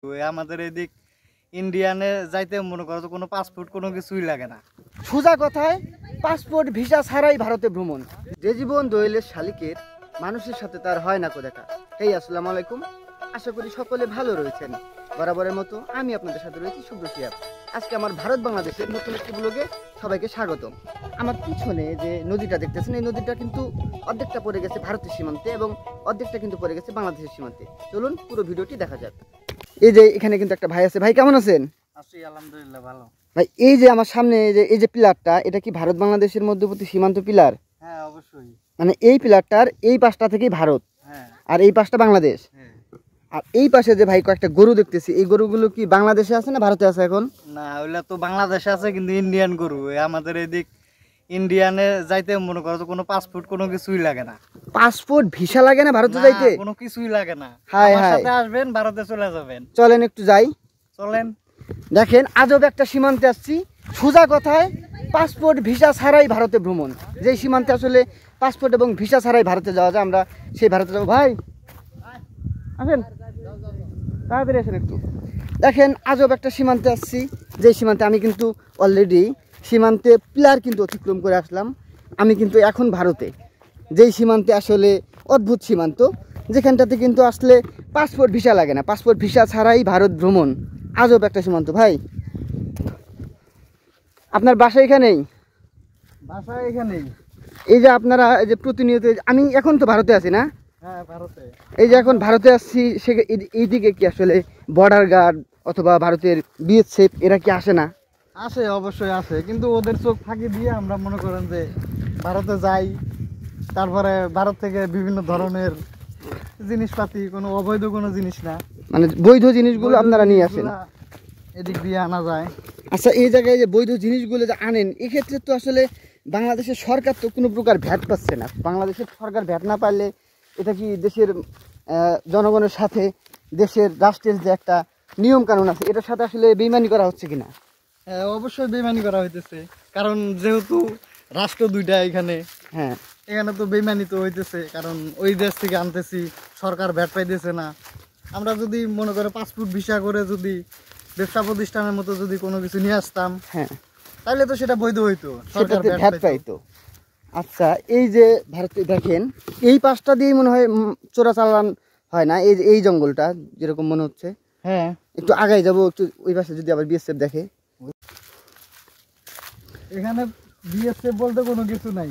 আমাদের এদিক ইন্ডিয়ানে যাইতে মনে করো কোনো পাসপোর্ট কোনো কিছুই লাগে না। সোজা কথায় পাসপোর্ট ভিসা ছাড়াই ভারতে ভ্রমণ। যে জীবন দোয়েলের শালিকের মানুষের সাথে তার হয় না কো দেখা। হেই আসসালামু আলাইকুম, আশা করি সকলে ভালো রয়েছেন। বরাবরের মতো আমি আপনাদের সাথে রয়েছি শুভ্র শিয়াব। আজকে আমার ভারত বাংলাদেশের নতুন একটি ব্লগে সবাইকে স্বাগতম। আমার পিছনে যে নদীটা দেখতেছেন, এই নদীটা কিন্তু অর্ধেকটা পড়ে গেছে ভারতের সীমান্তে এবং অর্ধেকটা কিন্তু পড়ে গেছে বাংলাদেশের সীমান্তে। চলুন পুরো ভিডিওটি দেখা যাক। এই যে এখানে কিন্তু একটা ভাই আছে। ভাই কেমন আছেন? আছি আলহামদুলিল্লাহ ভালো। ভাই এই যে আমার সামনে এই যে পিলারটা, এটা কি ভারত বাংলাদেশের মধ্যবর্তী সীমান্ত পিলার? হ্যাঁ অবশ্যই। মানে এই পিলারটার এই পাশটা থেকেই ভারত, হ্যাঁ, আর এই পাশটা বাংলাদেশ। হ্যাঁ। আর এই পাশে যে ভাই কয়েকটা গরু দেখতেছি, এই গরুগুলো কি বাংলাদেশে আছে না ভারতে আছে এখন? না ওইটা তো বাংলাদেশে আছে, কিন্তু ইন্ডিয়ান গরু। আমাদের এদিক ইন্ডিয়ানে যাইতে মনে করো কোনো পাসপোর্ট কোনো কিছুই লাগে না। পাসপোর্ট ভিসা লাগে না ভারতে না, যাইতে? কোনো কিছুই লাগে না। হায় আমার হায়। সাথে আসবেন, ভারতে চলে যাবেন। চলেন একটু যাই। চলেন। দেখেন আজব একটা সীমান্তে আসছি। সোজা কথায় পাসপোর্ট ভিসা ছাড়াই ভারতে ভ্রমণ। যেই সীমান্তে আসলে পাসপোর্ট এবং ভিসা ছাড়াই ভারতে যাওয়া যায়, আমরা সেই ভারতে যাবো। ভাই আসেন, তাড়াতাড়ি আসেন একটু। দেখেন আজব একটা সীমান্তে আসছি, যেই সীমান্তে আমি কিন্তু অলরেডি সীমান্তে পিলার কিন্তু অতিক্রম করে আসলাম। আমি কিন্তু এখন ভারতে, যেই সীমান্তে আসলে অদ্ভুত সীমান্ত, যেখানটাতে কিন্তু আসলে পাসপোর্ট ভিসা লাগে না, পাসপোর্ট ভিসা ছাড়াই ভারত ভ্রমণ। আজব একটা সীমান্ত। ভাই আপনার বাসা এখানেই? বাসা এখানেই। এই যে আপনারা এই যে প্রতিনিয়ত, আমি এখন তো ভারতে আছি না? হ্যাঁ ভারতে। এই যে এখন ভারতে আসছি, সে এইদিকে কি আসলে বর্ডার গার্ড অথবা ভারতের বিএসএফ এরা কি আসে না? আসে, অবশ্যই আসে, কিন্তু ওদের চোখ ফাঁকি দিয়ে আমরা মনে করেন যে ভারতে যাই। তারপরে ভারত থেকে বিভিন্ন ধরনের জিনিসপাতি, কোনো অবৈধ কোনো জিনিস না, মানে বৈধ জিনিসগুলো আপনারা নিয়ে আসেন? এদিক দিয়ে আনা যায়। আচ্ছা, এই জায়গায় যে বৈধ জিনিসগুলো যে আনেন, এক্ষেত্রে তো আসলে বাংলাদেশের সরকার তো কোনো প্রকার ভ্যাট পাচ্ছে না। বাংলাদেশের সরকার ভ্যাট না পারলে এটা কি দেশের জনগণের সাথে, দেশের রাষ্ট্রের যে একটা নিয়ম কানুন আছে, এটার সাথে আসলে বেইমানি করা হচ্ছে কিনা? হ্যাঁ অবশ্যই বেইমানি করা হইতেছে, কারণ যেহেতু রাষ্ট্র দুইটা এখানে। হ্যাঁ, এখানে তো বেইমানি তো হইতেছে, কারণ ওই দেশ থেকে আনতেছি, সরকার ভ্যাট পাইতেছে না। আমরা যদি মনে করে পাসপোর্ট ভিসা করে যদি ব্যবসা প্রতিষ্ঠানের মতো যদি কোনো কিছু নিয়ে আসতাম, হ্যাঁ, তাহলে তো সেটা বৈধ হইতো, সরকার সেটাতে ভ্যাট ভ্যাট পাইতো। পাইতো। আচ্ছা, এই যে ভারতে দেখেন এই পাশটা দিয়ে মনে হয় চোরাচালান হয় না, এই যে এই জঙ্গলটা যেরকম মনে হচ্ছে। হ্যাঁ একটু আগাই যাবো, একটু ওই পাশে যদি আবার বিএসএফ দেখে। এখানে বিএসএফ বলতে কোনো কিছু নাই।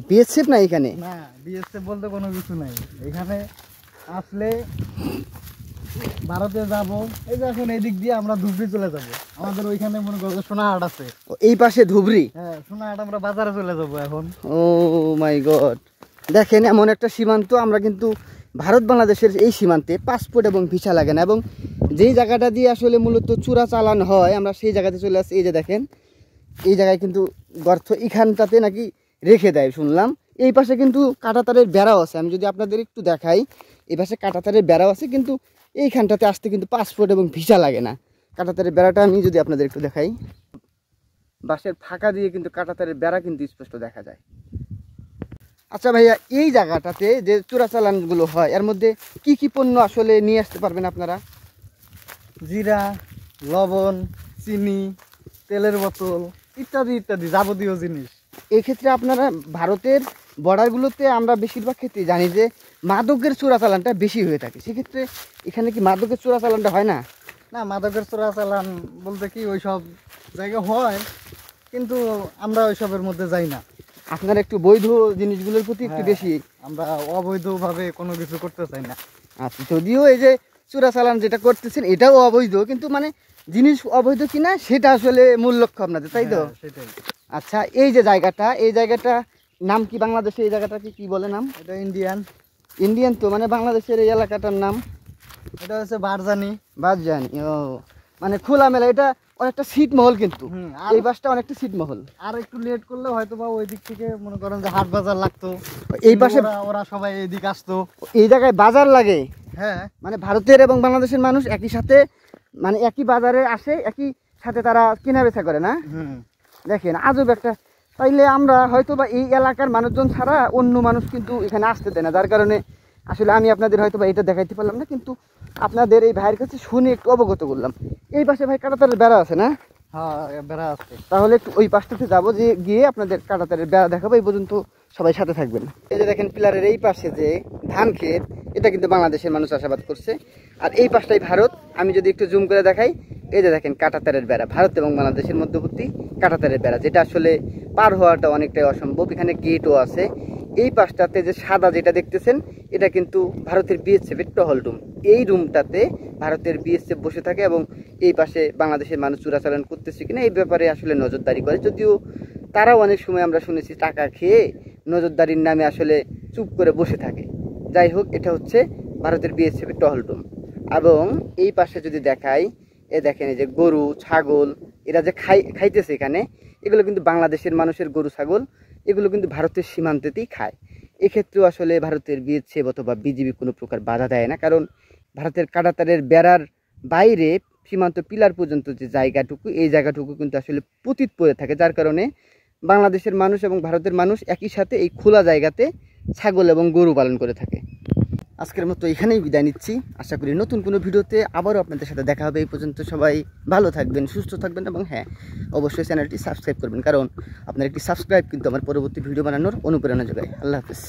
বিএসএফ না এখানে? না, বিএসএফ বলতে কোনো কিছু নাই এখানে। আসলে ভারতে যাব, এই যে এখন এদিক দিয়ে আমরা ধুবড়ি চলে যাব। আমাদের ওইখানে মনে করো সোনাহাট আছে। এই পাশে ধুবড়ি? হ্যাঁ, সোনাহাট আমরা বাজারে চলে যাব এখন। ও মাই গড। দেখেন এমন একটা সীমান্ত, আমরা কিন্তু ভারত বাংলাদেশের এই সীমান্তে পাসপোর্ট এবং ভিসা লাগে না, এবং যেই জায়গাটা দিয়ে আসলে মূলত চোরা চালান হয় আমরা সেই জায়গাতে চলে আসছি। এই যে দেখেন এই জায়গায় কিন্তু গর্ত এখানটাতে নাকি রেখে দেয় শুনলাম। এই পাশে কিন্তু কাঁটাতারের বেড়াও আছে, আমি যদি আপনাদের একটু দেখাই, এই পাশে কাঁটাতারের বেড়াও আছে, কিন্তু এইখানটাতে আসতে কিন্তু পাসপোর্ট এবং ভিসা লাগে না। কাঁটাতারের বেড়াটা আমি যদি আপনাদের একটু দেখাই, বাঁশের ফাঁকা দিয়ে কিন্তু কাঁটাতারের বেড়া কিন্তু স্পষ্ট দেখা যায়। আচ্ছা ভাইয়া, এই জায়গাটাতে যে চোরাচালানগুলো হয় এর মধ্যে কি কি পণ্য আসলে নিয়ে আসতে পারবেন আপনারা? জিরা, লবণ, চিনি, তেলের বোতল ইত্যাদি ইত্যাদি যাবতীয় জিনিস। এক্ষেত্রে আপনারা ভারতের বর্ডারগুলোতে আমরা বেশিরভাগ ক্ষেত্রে জানি যে মাদকের চোরাচালানটা বেশি হয়ে থাকে। সেক্ষেত্রে এখানে কি মাদকের চোরাচালানটা হয় না? না, মাদকের চোরাচালান বলতে কি ওইসব জায়গায় হয়, কিন্তু আমরা ওইসবের মধ্যে যাই না। আপনারা একটু বৈধ জিনিসগুলোর প্রতি একটু বেশি। আমরা অবৈধভাবে কোনো কিছু করতে চাই না। আচ্ছা, যদিও এই যে চোরাচালান যেটা করতেছেন এটাও অবৈধ, কিন্তু মানে জিনিস অবৈধ কিনা সেটা আসলে মূল লক্ষ্য আপনাদের, তাই তো? হ্যাঁ, সেটাই। আচ্ছা, এই যে জায়গাটা, এই জায়গাটা নাম কি বাংলাদেশে? এই জায়গাটাকে কি বলে নাম? এটা ইন্ডিয়ান। ইন্ডিয়ান তো, মানে বাংলাদেশের এই এলাকাটার নাম? এটা হচ্ছে বারজানি। বাদজানি। ও, মানে খোলামেলা, এটা অনেকটা ছিটমহল কিন্তু। আর এই বাসটা অনেকটা ছিটমহল। আর একটু লেট করলে হয়তো বা ওই দিক থেকে মনে করেন যে হাট বাজার লাগতো, এই পাশে ওরা সবাই এইদিকে আসতো। এই জায়গায় বাজার লাগে? হ্যাঁ, মানে ভারতের এবং বাংলাদেশের মানুষ একই সাথে, মানে একই বাজারে আসে, একই সাথে তারা কেনা বেচা করে না? দেখেন আজব একটা। তাইলে আমরা হয়তো বা এই এলাকার মানুষজন ছাড়া অন্য মানুষ কিন্তু এখানে আসতে দেয় না, যার কারণে আসলে আমি আপনাদের হয়তো বা এটা দেখাইতে পারলাম না, কিন্তু আপনাদের এই ভাইয়ের কাছে শুনে একটু অবগত করলাম। এই পাশে ভাই কাঁটাতারের বেড়া আছে না? হ্যাঁ, বেড়া আছে। তাহলে একটু ওই পাশটাতে যাবো, যে গিয়ে আপনাদের কাঁটাতারের বেড়া দেখাবো। এই পর্যন্ত সবাই সাথে থাকবেন। এই যে দেখেন পিলারের এই পাশে যে ধান ক্ষেত, এটা কিন্তু বাংলাদেশের মানুষ চাষাবাদ করছে। আর এই পাশটাই ভারত। আমি যদি একটু জুম করে দেখাই, এই যে দেখেন কাঁটাতারের বেড়া, ভারত এবং বাংলাদেশের মধ্যবর্তী কাঁটাতারের বেড়া, যেটা আসলে পার হওয়াটা অনেকটাই অসম্ভব। এখানে গেটও আছে। এই পাশটাতে যে সাদা যেটা দেখতেছেন, এটা কিন্তু ভারতের বিএসএফের টহল রুম। এই রুমটাতে ভারতের বিএসএফ বসে থাকে এবং এই পাশে বাংলাদেশের মানুষ চোরাচালান করতেছে কিনা এই ব্যাপারে আসলে নজরদারি করে। যদিও তারাও অনেক সময় আমরা শুনেছি টাকা খেয়ে নজরদারির নামে আসলে চুপ করে বসে থাকে। যাই হোক, এটা হচ্ছে ভারতের বিএসএফের টহল রুম। এবং এই পাশে যদি দেখাই, এ দেখেন এই যে গরু ছাগল এরা যে খাইতেছে এখানে, এগুলো কিন্তু বাংলাদেশের মানুষের গরু ছাগল, এগুলো কিন্তু ভারতের সীমান্তেতেই খায়। এক্ষেত্রেও আসলে ভারতের বিএসএফ অথবা বিজিবি কোনো প্রকার বাধা দেয় না, কারণ ভারতের কাঁটাতারের বেড়ার বাইরে সীমান্ত পিলার পর্যন্ত যে জায়গাটুকু, এই জায়গাটুকু কিন্তু আসলে পতিত পড়ে থাকে, যার কারণে বাংলাদেশের মানুষ এবং ভারতের মানুষ একই সাথে এই খোলা জায়গাতে ছাগল এবং গরু পালন করে থাকে। আজকের মতো এখানেই বিদায় নিচ্ছি। আশা করি নতুন কোনো ভিডিওতে আবারও আপনাদের সাথে দেখা হবে। এই পর্যন্ত সবাই ভালো থাকবেন, সুস্থ থাকবেন এবং হ্যাঁ, অবশ্যই চ্যানেলটি সাবস্ক্রাইব করবেন, কারণ আপনার একটি সাবস্ক্রাইব কিন্তু আমার পরবর্তী ভিডিও বানানোর অনুপ্রেরণা যোগায়। আল্লাহ হাফেজ।